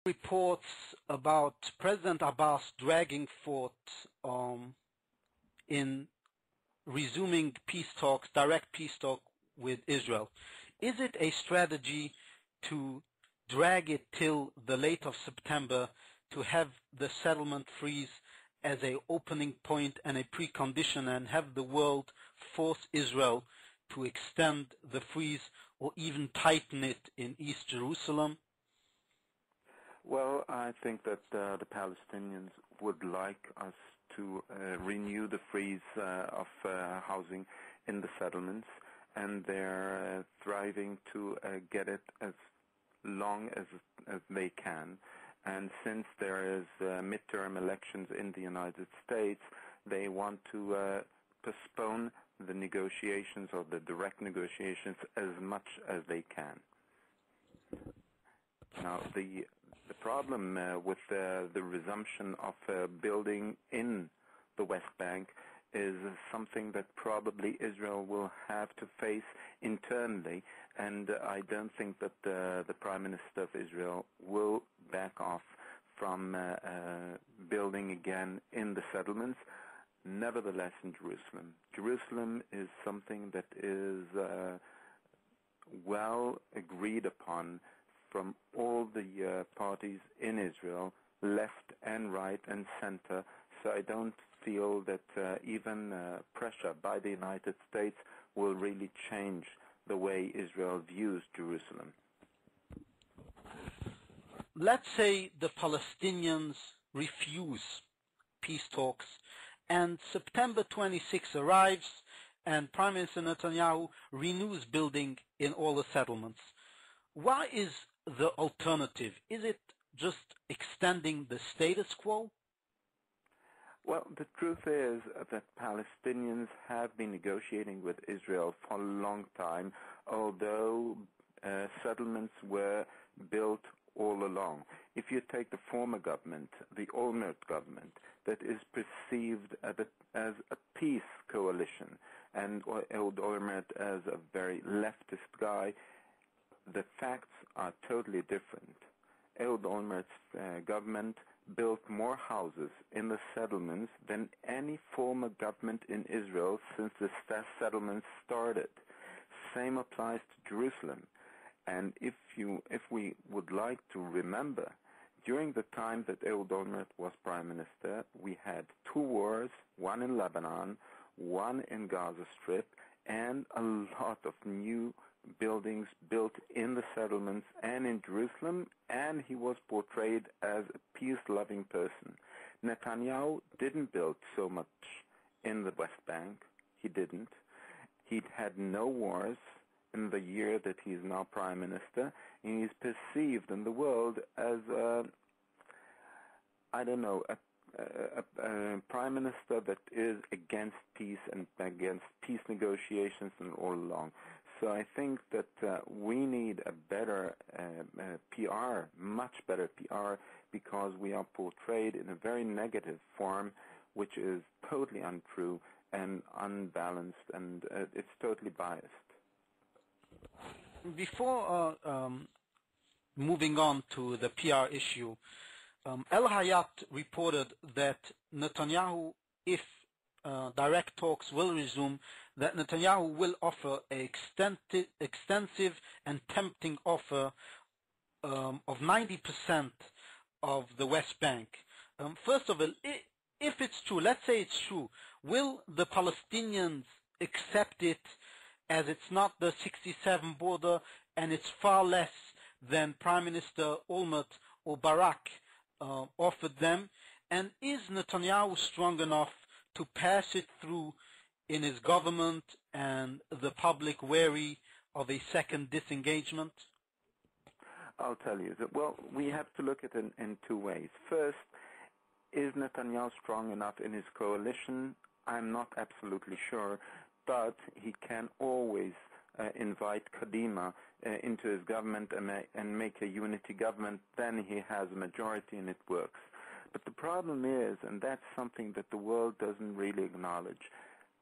reports about President Abbas dragging forth in resuming peace talks, direct peace talk with Israel. Is it a strategy to drag it till the late of September to have the settlement freeze as a opening point and a precondition, and have the world force Israel to extend the freeze or even tighten it in East Jerusalem? Well, I think that the Palestinians would like us to renew the freeze of housing in the settlements, and they're thriving to get it as long as they can. And since there is midterm elections in the United States, they want to postpone the negotiations or the direct negotiations as much as they can. Now, the problem with the resumption of building in the West Bank is something that probably Israel will have to face internally, and I don't think that the Prime Minister of Israel will back off from building again in the settlements. Nevertheless, in Jerusalem. Jerusalem is something that is well agreed upon from all the parties in Israel, left and right and center. So I don't feel that even pressure by the United States will really change the way Israel views Jerusalem. Let's say the Palestinians refuse peace talks, and September 26 arrives, and Prime Minister Netanyahu renews building in all the settlements. What is the alternative? Is it just extending the status quo? Well, the truth is that Palestinians have been negotiating with Israel for a long time, although settlements were built all along. If you take the former government, the Olmert government, that is perceived as a peace coalition, and Ehud Olmert as a very leftist guy, the facts are totally different. Ehud Olmert's government built more houses in the settlements than any former government in Israel since the settlements started. Same applies to Jerusalem. And if we would like to remember, during the time that Ehud Olmert was Prime Minister, we had two wars, one in Lebanon, one in Gaza Strip, and a lot of new buildings built in the settlements and in Jerusalem, and he was portrayed as a peace-loving person. Netanyahu didn't build so much in the West Bank. He didn't. He'd had no wars in the year that he's now Prime Minister, and he's perceived in the world as a Prime Minister that is against peace and against peace negotiations and all along. So I think that we need a better PR, much better PR, because we are portrayed in a very negative form, which is totally untrue and unbalanced, and it's totally biased. Before moving on to the PR issue, El Hayat reported that Netanyahu, if direct talks will resume, that Netanyahu will offer an extensive and tempting offer of 90% of the West Bank. First of all, if it's true, let's say it's true, will the Palestinians accept it, as it's not the 67 border and it's far less than Prime Minister Olmert or Barak offered them? And is Netanyahu strong enough to pass it through in his government and the public wary of a second disengagement? I'll tell you. Well, we have to look at it in two ways. First, is Netanyahu strong enough in his coalition? I'm not absolutely sure, but he can always invite Kadima into his government and make a unity government. Then he has a majority and it works. But the problem is, and that's something that the world doesn't really acknowledge,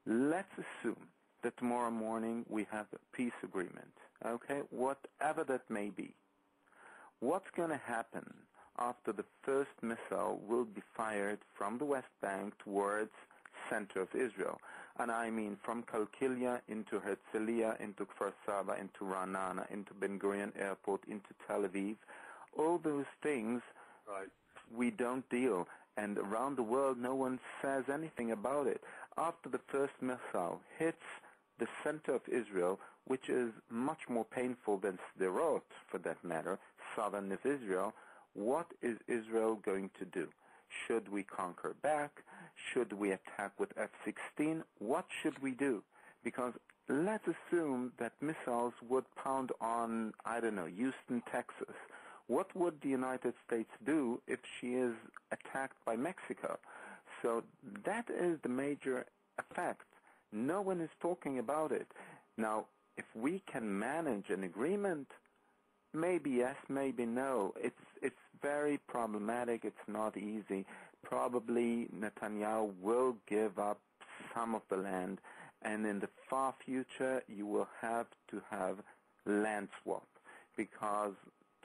let's assume that tomorrow morning we have a peace agreement, okay, whatever that may be. What's going to happen after the first missile will be fired from the West Bank towards center of Israel. And I mean from Kalkilia into Herzliya, into Kfar Saba, into Ra'anana, into Ben Gurion Airport, into Tel Aviv. All those things we don't deal. And around the world, no one says anything about it. After the first missile hits the center of Israel, which is much more painful than Sderot, for that matter, southern of Israel, what is Israel going to do? Should we conquer back? Should we attack with F-16? What should we do? Because let's assume that missiles would pound on, I don't know, Houston, Texas. What would the United States do if she is attacked by Mexico? So that is the major effect. No one is talking about it. Now, if we can manage an agreement, maybe yes, maybe no. It's very problematic. It's not easy. Probably Netanyahu will give up some of the land, and in the far future, you will have to have land swap. Because,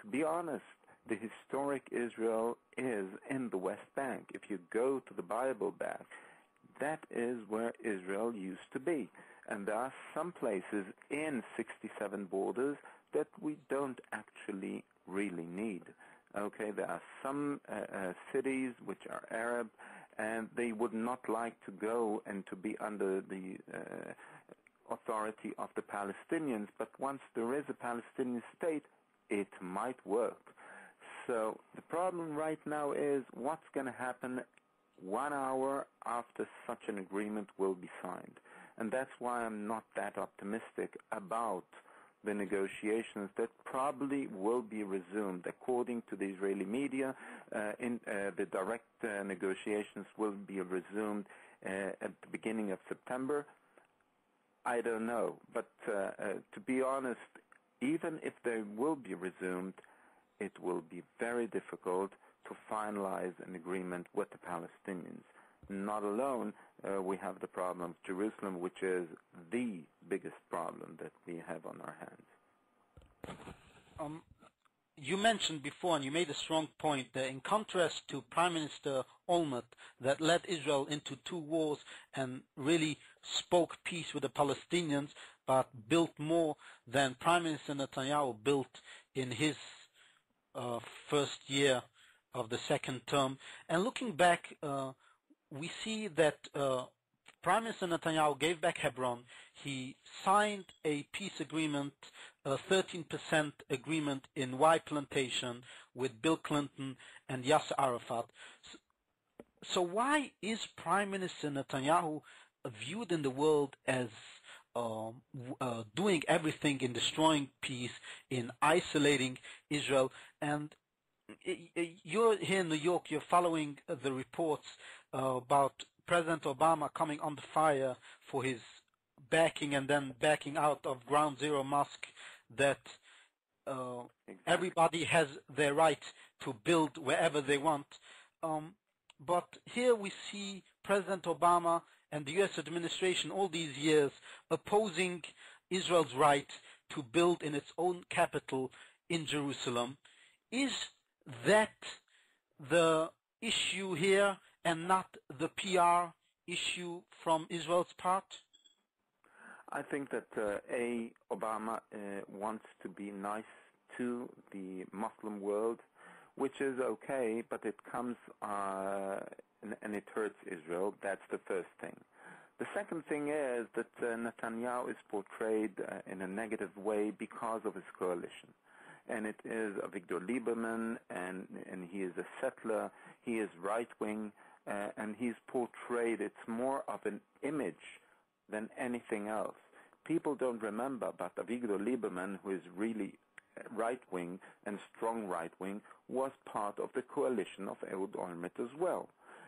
to be honest, the historic Israel is in the West Bank. If you go to the Bible back, that is where Israel used to be. And there are some places in 67 borders that we don't actually really need. Okay, there are some cities which are Arab, and they would not like to go and to be under the authority of the Palestinians, but once there is a Palestinian state, it might work. So the problem right now is what's going to happen 1 hour after such an agreement will be signed. And that's why I'm not that optimistic about the negotiations that probably will be resumed. According to the Israeli media, the direct negotiations will be resumed at the beginning of September. I don't know. But to be honest, even if they will be resumed, it will be very difficult to finalize an agreement with the Palestinians. Not alone, we have the problem of Jerusalem, which is the biggest problem that we have on our hands. You mentioned before, and you made a strong point, that in contrast to Prime Minister Olmert, that led Israel into 2 wars and really spoke peace with the Palestinians, but built more than Prime Minister Netanyahu built in his first year of the second term. And looking back, we see that Prime Minister Netanyahu gave back Hebron. He signed a peace agreement, a 13% agreement in Y Plantation with Bill Clinton and Yasser Arafat. So why is Prime Minister Netanyahu viewed in the world as doing everything in destroying peace, in isolating Israel? And you're here in New York, you're following the reports about President Obama coming under fire for his backing and then backing out of Ground Zero Mosque, that everybody has their right to build wherever they want. But here we see President Obama and the U.S. administration all these years opposing Israel's right to build in its own capital in Jerusalem. Is that the issue here and not the PR issue from Israel's part? I think that Obama wants to be nice to the Muslim world, which is okay, but it comes and it hurts Israel. That's the first thing. The second thing is that Netanyahu is portrayed in a negative way because of his coalition. And it is Avigdor Lieberman, and he is a settler, he is right-wing, and he's portrayed, it's more of an image than anything else. People don't remember, but Avigdor Lieberman, who is really right-wing and strong right-wing, was part of the coalition of Ehud Olmert as well.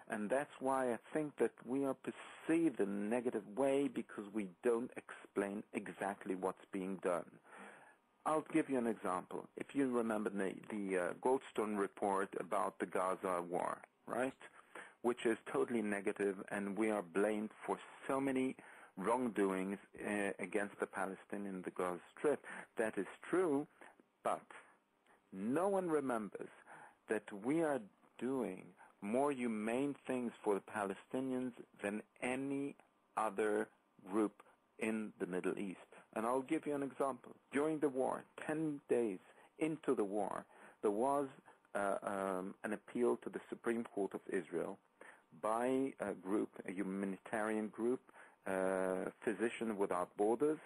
And that's why I think that we are perceived in a negative way because we don't explain exactly what's being done. I'll give you an example. If you remember the Goldstone report about the Gaza war, right, which is totally negative, and we are blamed for so many wrongdoings against the Palestinians in the Gaza Strip. That is true, but no one remembers that we are doing more humane things for the Palestinians than any other group in the Middle East. And I'll give you an example. During the war, 10 days into the war, there was an appeal to the Supreme Court of Israel by a group, a humanitarian group, Physicians Without Borders,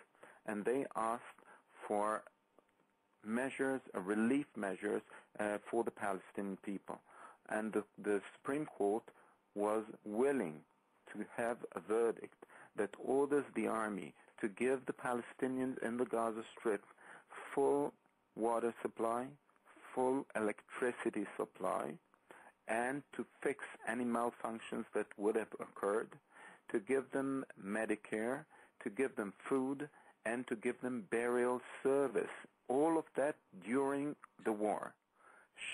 and they asked for measures, relief measures for the Palestinian people. And the Supreme Court was willing to have a verdict that orders the army to give the Palestinians in the Gaza Strip full water supply, full electricity supply, and to fix any malfunctions that would have occurred, to give them Medicare, to give them food, and to give them burial service. All of that during the war.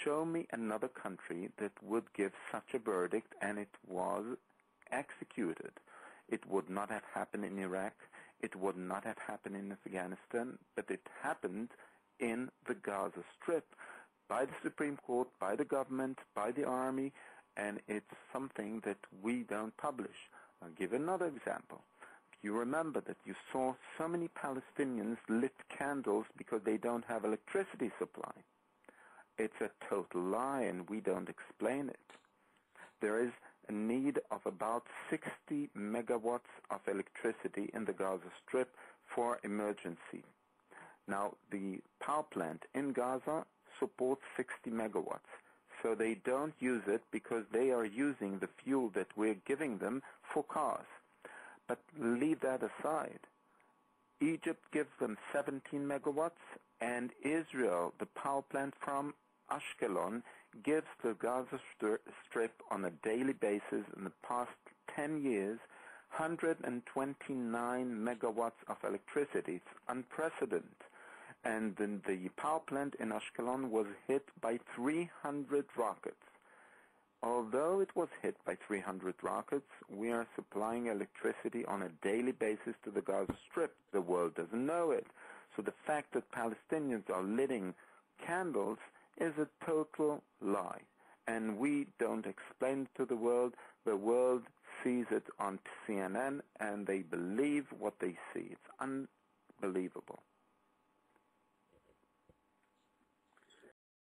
Show me another country that would give such a verdict, and it was executed. It would not have happened in Iraq. It would not have happened in Afghanistan, but it happened in the Gaza Strip by the Supreme Court, by the government, by the army, and it's something that we don't publish. I'll give another example. You remember that you saw so many Palestinians lit candles because they don't have electricity supply. It's a total lie, and we don't explain it. There is a need of about 60 megawatts of electricity in the Gaza Strip for emergency. Now, the power plant in Gaza supports 60 megawatts, so they don't use it because they are using the fuel that we're giving them for cars. But leave that aside. Egypt gives them 17 megawatts, and Israel, the power plant from Ashkelon, gives the Gaza Strip on a daily basis in the past 10 years 129 megawatts of electricity. It's unprecedented. And then the power plant in Ashkelon was hit by 300 rockets. Although it was hit by 300 rockets, we are supplying electricity on a daily basis to the Gaza Strip. The world doesn't know it. So the fact that Palestinians are lighting candles is a total lie. And we don't explain it to the world. The world sees it on CNN, and they believe what they see. It's unbelievable.